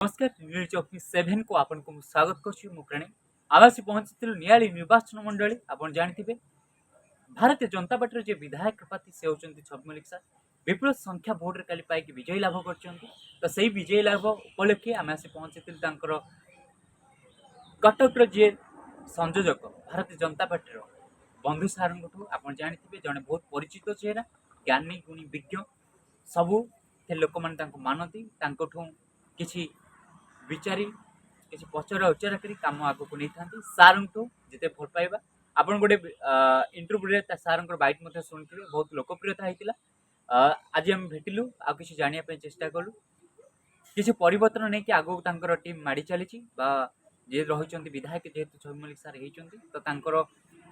नमस्कार news office 7 को आपन को स्वागत करछि मुकरणे आवासी पहुंचथिलु नियाली निर्वाचन मंडली आपन जानिथिबे भारतीय जनता पार्टी जे विधायक प्रार्थी से होचंती छवि मलिक सर विपुल संख्या भोट रे काली पाई विजय लाभ करचंती तो सही विजय लाभ उपलक्षे आमे आसी पहुंचथिलु तांकर कटक रो जे संयोजक भारतीय जनता पार्टी रो बंधु सारंगठू आपन जानिथिबे जने बहुत परिचित चेहरा ज्ञानी गुणी विज्ञ सबु थे लोक माने तांको मानती तांकोठू किछि विचारी किसी पचरा उच्चारा करी काम आगे को नहीं था सार जिते भल पाइबा आपन गोटे इंटरव्यू सार बाइट शुणुथे बहुत लोकप्रियता होता आज आम भेटिलु आ किसी जानिया चेष्टा कलु किसी परिवर्तन नहीं कि आगो टीम माड़ी चली जे रही विधायक जेहेतु छवि मलिक सार होती तो तांकर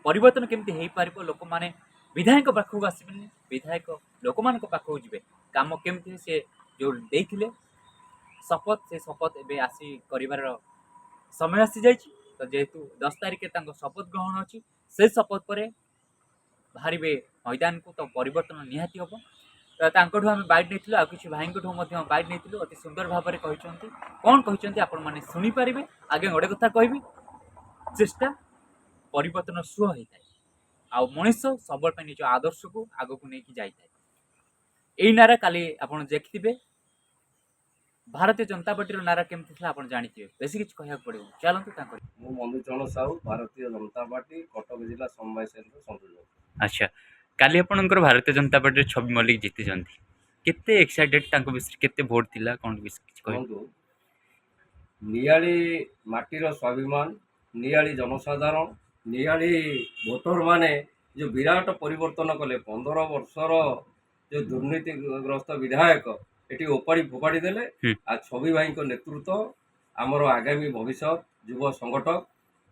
परिवर्तन केमती हो पार लोक मैंने विधायक पाखक आसबे विधायक लोक मान पाखक जी कम केमती से जो देते शपथ से शपथ एवं आसी कर समय आसी जाइए तो जेहेतु 10 तारिख शपथ ग्रहण अच्छी से शपथ पर बाहर मैदान को तो परिवर्तन निहाती हम तो आम बैठ नहीं आ कि भाई बैठ नहीं अति सुंदर भाव में कहते कौन कहते आपण मैंने शुणिपारे आगे गोटे कथा कहि चेष्टा परिवर्तन सुह होता है आ मनीष सबल निज आदर्श को आग को लेकिन जाए यही नारा काली आप देखिए भारतीय जनता पार्टी नारा केमती था आप जानते बेसी किसी कह पड़ो चलते मधुचरण साहू भारतीय जनता पार्टी कटक जिला समवाय सेल संयोजक। अच्छा काली आपनकर भारतीय जनता पार्टी छवि मल्लिक जीति केते एक्साइटेड केते भोट थिला कोन कहंतु नियाली माटीर स्वाभिमान नियाली जनसाधारण नियाली भोटर माने जो विराट परिवर्तन कले 15 वर्षर जो दुर्नीतिग्रस्त विधायक एटी ओपाड़ी फोपाड़ी देले आ छवि भाई नेतृत्व आमर आगामी भविष्य युव संगठक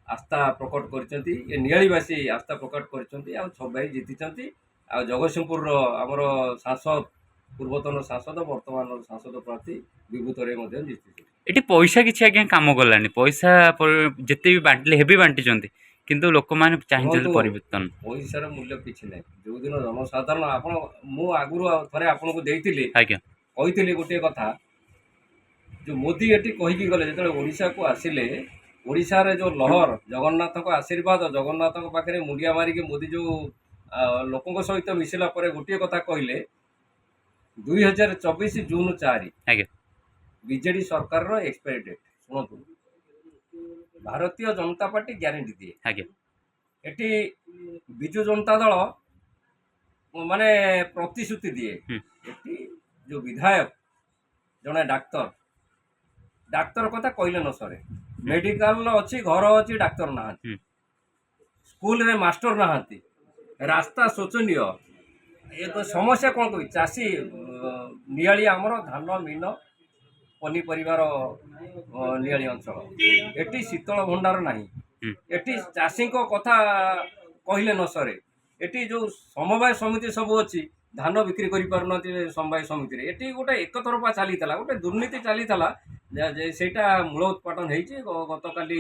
आस्था प्रकट करचंती ये नियालीवासी आस्था प्रकट करचंती आ छवि भाई जीतिचंती आ जगतसिंहपुर आमर सांसद पूर्वतन सांसद वर्तमान सांसद प्रार्थी विभूत रे मध्य जीतिचंती एटी पैसा किछि आज्ञा काम गलानी पैसा जते भी बांटले हेबी बांटीचंती किंतु लोक माने चाहिए परिवर्तन पैसार मूल्य किछि नै जो दिन जनसाधारण आपण मु आगुरु थरे आपन को देइतिली आज्ञा कही गोटे कथा जो मोदी ये कहीकि गले जो ओडिशा को आसिले ओडिशार जो लहर जगन्नाथ को आशीर्वाद जगन्नाथ पाखे मुंडिया मारिक मोदी जो लोकों सहित मिसिला गोटे कथा कहले 2024 जून 4 बीजेडी सरकार एक्सपायरी डेट शुणु भारतीय जनता पार्टी ग्यारंटी दिए एटी विजु जनता दल माने प्रतिश्रुति दिए एटी जो विधायक जड़े डाक्तर डाक्तर कथा कहले न सरे मेडिकल अच्छी घर अच्छी डाक्तर ना स्कूल रे मास्टर ना रास्ता शोचनीय एक समस्या कौन कह चाषी नियाली आमर धान मीन पनीपरिवार नियाली अंचल एटी शीतल भंडार नहीं एटी चाषी कथा कहले न सरे एटी जो समवाय समिति सब अच्छी धान बिक्री कर समवाय समिति ये गोटे एक तरफा चली गोटे दुर्नीति चली सेटा मूल उत्पादन गत काली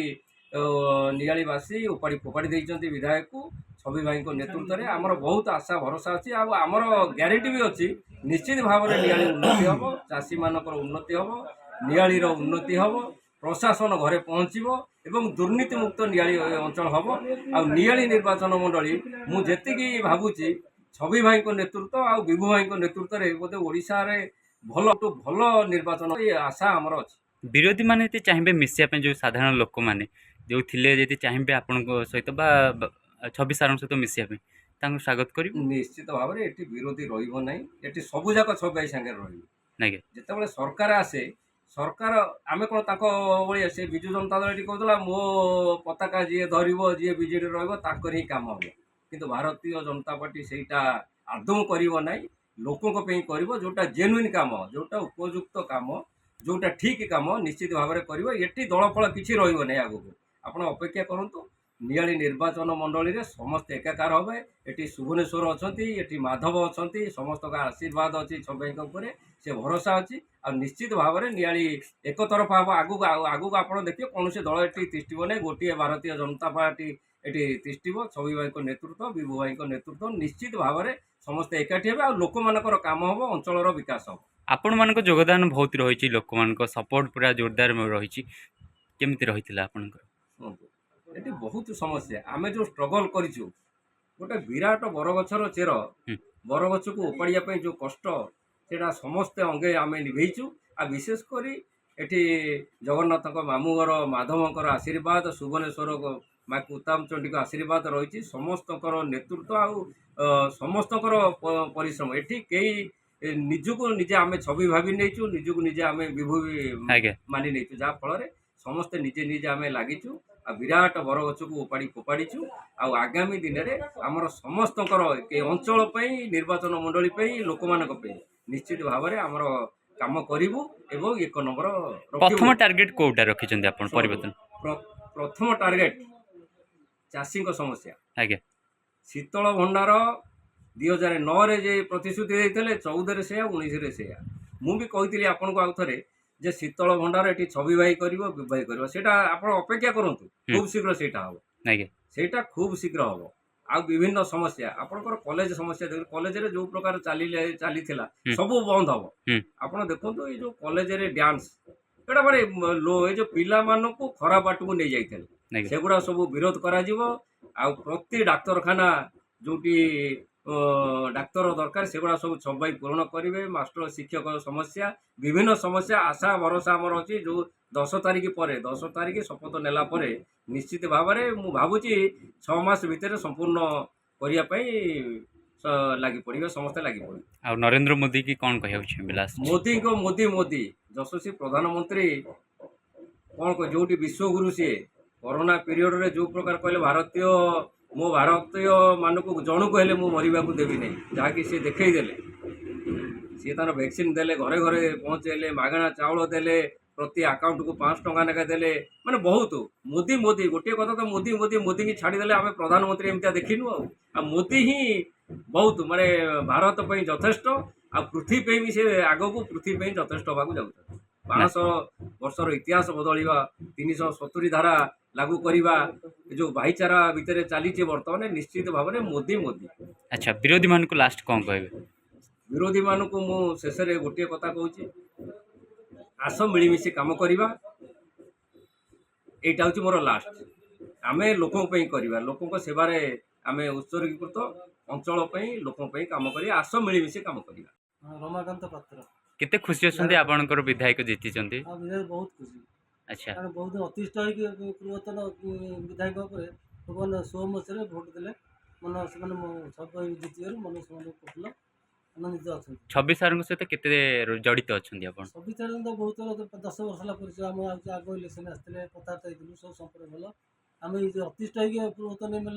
नियालीवासी उपाड़ी फोपाड़ी देइचंती विधायक को छवि भाई नेतृत्व में आमर बहुत आशा भरोसा अच्छी आमर ग्यारंटी भी अच्छी निश्चित भाव में नियाली उन्नति हम चाषी मानकर उन्नति हम नियालीर उन्नति हम प्रशासन घरे पहुँचब एवं दुर्नीति मुक्त नियाली अंचल हम आ नियाली निर्वाचन मंडली मुझे भावुची छवि भाई नेतृत्व आ विभू भाई नेतृत्व में बोधे ओडिशा रे भल भल निर्वाचन आशा आमर अच्छी विरोधी माने चाहिए मिसिया जो साधारण लोक मैंने जो थे चाहिए आपण सहित 26 सार सहित मिसिया स्वागत कर निश्चित भाव में ये विरोधी रही ये सबूक छवि भाई सागे रही जिते सरकार आसे सरकार आम कौन से विजु जनता दल ये कहला मो पताका जी धरब जी विजेडी रही ही कम हम किंतु भारतीय जनता पार्टी सेटा आदौ करना लोकों कर जोटा जेन्युइन काम जोटा उपयुक्त काम जोटा ठीक काम निश्चित भाव में कर ये दल फल किसी रही आगू आप अपेक्षा करूँ नियाली निर्वाचन मंडली रे समस्त एकाकार हे ये सुभुवनेश्वर अच्छा ये माधव अच्छा समस्त आशीर्वाद अच्छी छवि से भरोसा अच्छी आ निश्चित भाव में नियाली एक तरफा आगू आगू आप देखिए कौन दल ये तिष्ट नहीं गोटे भारतीय जनता पार्टी ଏଠି ତିଷ୍ଠିବ। ଛବି ଭାଇଙ୍କ ନେତୃତ୍ୱ, ବିଭୁ ଭାଇଙ୍କ ନେତୃତ୍ୱ ନିଶ୍ଚିତ ଭାବରେ ସମସ୍ତେ ଏକାଠି ହେବେ ଆଉ ଲୋକମାନଙ୍କର କାମ ହେବ, ଅଞ୍ଚଳର ବିକାଶ ହେବ। ଆପଣମାନଙ୍କ ଯୋଗଦାନ ବହୁତ ରହିଛି, ଲୋକମାନଙ୍କ ସପୋର୍ଟ ପୁରା ଜୋରଦାର ରହିଛି। କେମିତି ରହିଥିଲା ଆପଣଙ୍କର? ଶୁଣନ୍ତୁ, ଏଠି ବହୁତ ସମସ୍ୟା। ଆମେ ଯେଉଁ ଷ୍ଟ୍ରଗଲ୍ କରିଛୁ, ଗୋଟେ ବିରାଟ ବରଗଛର ଚେର ହୁଁ। ବରଗଛକୁ ଉପାଡ଼ିବା ପାଇଁ ଯେଉଁ କଷ୍ଟ, ସେଇଟା ସମସ୍ତେ ଅଙ୍ଗେ ଆମେ ନିଭେଇଛୁ। ଆଉ ବିଶେଷ କରି ଏଠି ଜଗନ୍ନାଥଙ୍କ ମାମୁଁ ଘର ମାଧବଙ୍କର ଆଶୀର୍ବାଦ, ସୁବନେଶ୍ୱର ମା କୁତାମଚଣ୍ଡୀଙ୍କ ଆଶୀର୍ବାଦ ରହିଛି। ସମସ୍ତଙ୍କର ନେତୃତ୍ୱ ଆଉ ସମସ୍ତଙ୍କର ପରିଶ୍ରମ। ଏଠି କେହି ନିଜକୁ ନିଜେ ଆମେ ଛବି ଭାବି ନେଇଛୁ, ନିଜକୁ ନିଜେ ଆମେ ବିଭୁ ଆଜ୍ଞା। ମାନି ନେଇଛୁ, ଯାହାଫଳରେ ସମସ୍ତେ ନିଜେ ନିଜେ ଆମେ ଲାଗିଛୁ ଆଉ ବିରାଟ ବରଗଛକୁ ଉପାଡ଼ି ଫୋପାଡ଼ିଛୁ। ଆଉ ଆଗାମୀ ଦିନରେ ଆମର ସମସ୍ତଙ୍କର ଏ ଅଞ୍ଚଳ ପାଇଁ, ନିର୍ବାଚନ ମଣ୍ଡଳୀ ପାଇଁ, ଲୋକମାନଙ୍କ ପାଇଁ ନିଶ୍ଚିତ ଭାବରେ ଆମର କାମ କରିବୁ ଏବଂ 1 ନମ୍ବର ପ୍ରଥମ ରଖିବୁ। ଟାର୍ଗେଟ କୋଉଟା ରଖିଛନ୍ତି ଆପଣ ପରିବର୍ତ୍ତନ? ପ୍ରଥମ ଟାର୍ଗେଟ ଚାଷୀଙ୍କ ସମସ୍ୟା। ଆଜ୍ଞା। ଶୀତଳ ଭଣ୍ଡାର 2009ରେ ଯେ ପ୍ରତିଶ୍ରୁତି ଦେଇଥିଲେ, 14ରେ ସେୟା, 19ରେ ସେୟା। ମୁଁ ବି କହିଥିଲି ଆପଣଙ୍କୁ ଆଉ ଥରେ ଯେ ଶୀତଳ ଭଣ୍ଡାର ଏଠି ଛବି ଭାଇ କରିବ, ବିବାହ କରିବ। ସେଇଟା ଆପଣ ଅପେକ୍ଷା କରନ୍ତୁ, ଖୁବ୍ ଶୀଘ୍ର ସେଇଟା ହେବ। ଆଜ୍ଞା। ସେଇଟା ଖୁବ୍ ଶୀଘ୍ର ହେବ। ଆଉ ବିଭିନ୍ନ ସମସ୍ୟା, ଆପଣଙ୍କର କଲେଜ ସମସ୍ୟା ଦେଖନ୍ତୁ, କଲେଜରେ ଯେଉଁ ପ୍ରକାର ଚାଲିଥିଲା ସବୁ ବନ୍ଦ ହେବ। ଆପଣ ଦେଖନ୍ତୁ, ଏଇ ଯେଉଁ କଲେଜରେ ଡ୍ୟାନ୍ସ, ଏଇଟା ମାନେ ଏଇ ଯେଉଁ ପିଲାମାନଙ୍କୁ ଖରାପ ବାଟକୁ ନେଇଯାଇଥିଲେ, ସେଗୁଡ଼ା ସବୁ ବିରୋଧ କରାଯିବ। ଆଉ ପ୍ରତି ଡାକ୍ତରଖାନା ଯେଉଁଠି ଡାକ୍ତର ଦରକାର, ସେଗୁଡ଼ା ସବୁ ଛବାଇ ପୂରଣ କରିବେ। ମାଷ୍ଟର ଶିକ୍ଷକ ସମସ୍ୟା, ବିଭିନ୍ନ ସମସ୍ୟା, ଆଶା ଭରସା ଆମର ଅଛି। ଯେଉଁ 10 ତାରିଖ ପରେ, 10 ତାରିଖ ଶପଥ ନେଲା ପରେ ନିଶ୍ଚିତ ଭାବରେ ମୁଁ ଭାବୁଛି 6 ମାସ ଭିତରେ ସମ୍ପୂର୍ଣ୍ଣ କରିବା ପାଇଁ ଲାଗି ପଡ଼ିବେ, ସମସ୍ତେ ଲାଗି ପଡ଼ିବେ। ଆଉ ନରେନ୍ଦ୍ର ମୋଦି କି କ'ଣ କହିବାକୁ ଚାହିଁବେ ଲାଷ୍ଟ? ମୋଦି ଯଶସ୍ୱୀ ପ୍ରଧାନମନ୍ତ୍ରୀ କ'ଣ ଯୋଉଠି ବିଶ୍ୱଗୁରୁ ସିଏ କରୋନା ପିରିୟଡ଼ରେ ଯେଉଁ ପ୍ରକାର କହିଲେ, ମୋ ଭାରତୀୟ ମାନଙ୍କୁ ଜଣକୁ ହେଲେ ମୁଁ ମରିବାକୁ ଦେବି ନାହିଁ, ଯାହାକି ସିଏ ଦେଖେଇ ଦେଲେ। ସିଏ ତାର ଭ୍ୟାକ୍ସିନ୍ ଦେଲେ, ଘରେ ଘରେ ପହଞ୍ଚେଇଲେ, ମାଗଣା ଚାଉଳ ଦେଲେ, ପ୍ରତି ଆକାଉଣ୍ଟକୁ 500 ଟଙ୍କା ଲେଖା ଦେଲେ। ମାନେ ବହୁତ ମୋଦି ଗୋଟିଏ କଥା ତ, ମୋଦିକି ଛାଡ଼ିଦେଲେ ଆମେ ପ୍ରଧାନମନ୍ତ୍ରୀ ଏମିତିଆ ଦେଖିନୁ। ଆଉ ମୋଦି ହିଁ ବହୁତ ମାନେ ଭାରତ ପାଇଁ ଯଥେଷ୍ଟ। ଆଉ ପୃଥିବୀ ପାଇଁ ବି ସେ ଆଗକୁ ପୃଥିବୀ ପାଇଁ ଯଥେଷ୍ଟ ହେବାକୁ ଯାଉଛନ୍ତି। 500 ବର୍ଷର ଇତିହାସ ବଦଳିବା, 370 ଧାରା ଲାଗୁ କରିବା, ଏ ଯେଉଁ ଭାଇଚାରା ଭିତରେ ଚାଲିଛି ବର୍ତ୍ତମାନ, ନିଶ୍ଚିତ ଭାବରେ ମୋଦି। ଆଚ୍ଛା, ବିରୋଧୀ ମାନଙ୍କୁ ଲାଷ୍ଟ କ'ଣ କହିବେ? ବିରୋଧୀମାନଙ୍କୁ ମୁଁ ଶେଷରେ ଗୋଟିଏ କଥା କହୁଛି, ଆସ ମିଳିମିଶି କାମ କରିବା। ଏଇଟା ହେଉଛି ମୋର ଲାଷ୍ଟ। ଆମେ ଲୋକଙ୍କ ପାଇଁ କରିବା, ଲୋକଙ୍କ ସେବାରେ ଆମେ ଉତ୍ସର୍ଗୀକୃତ, ଅଞ୍ଚଳ ପାଇଁ, ଲୋକଙ୍କ ପାଇଁ କାମ କରିବା। ଆସ ମିଳିମିଶି କାମ କରିବା। ରମାକାନ୍ତ ପାତ୍ର। କେତେ ଖୁସି ଅଛନ୍ତି ଆପଣଙ୍କର ବିଧାୟକ ଜିତିଛନ୍ତି? ବହୁତ ଖୁସି। ଆଚ୍ଛା। କାରଣ ବହୁତ ଅତିଷ୍ଠ ହେଇକି ପୂର୍ବତନ ବିଧାୟକ ଉପରେ ଲୋକମାନେ 16 ମସିହାରେ ଭୋଟ ଦେଲେ, ସେମାନେ ସବୁ ଜିତିବାରୁ ସେମାନେ ପ୍ରଫୁଲ୍ଲ ଆନନ୍ଦିତ ଅଛନ୍ତି। 26 ସାରଙ୍କ ସହିତ କେତେ ଜଡ଼ିତ ଅଛନ୍ତି ଆପଣ? 26 ସାର ତ ବହୁତ 10 ବର୍ଷ ହେଲା ପରିଚୟ। ଆମେ ଆଗ ଇଲେକ୍ସନ ଆସିଥିଲେ, କଥାବାର୍ତ୍ତା ହେଇଥିଲୁ, ସବୁ ସମ୍ପର୍କ ଭଲ। ଆମେ ଅତିଷ୍ଠ ହେଇକି ପୂର୍ବତନ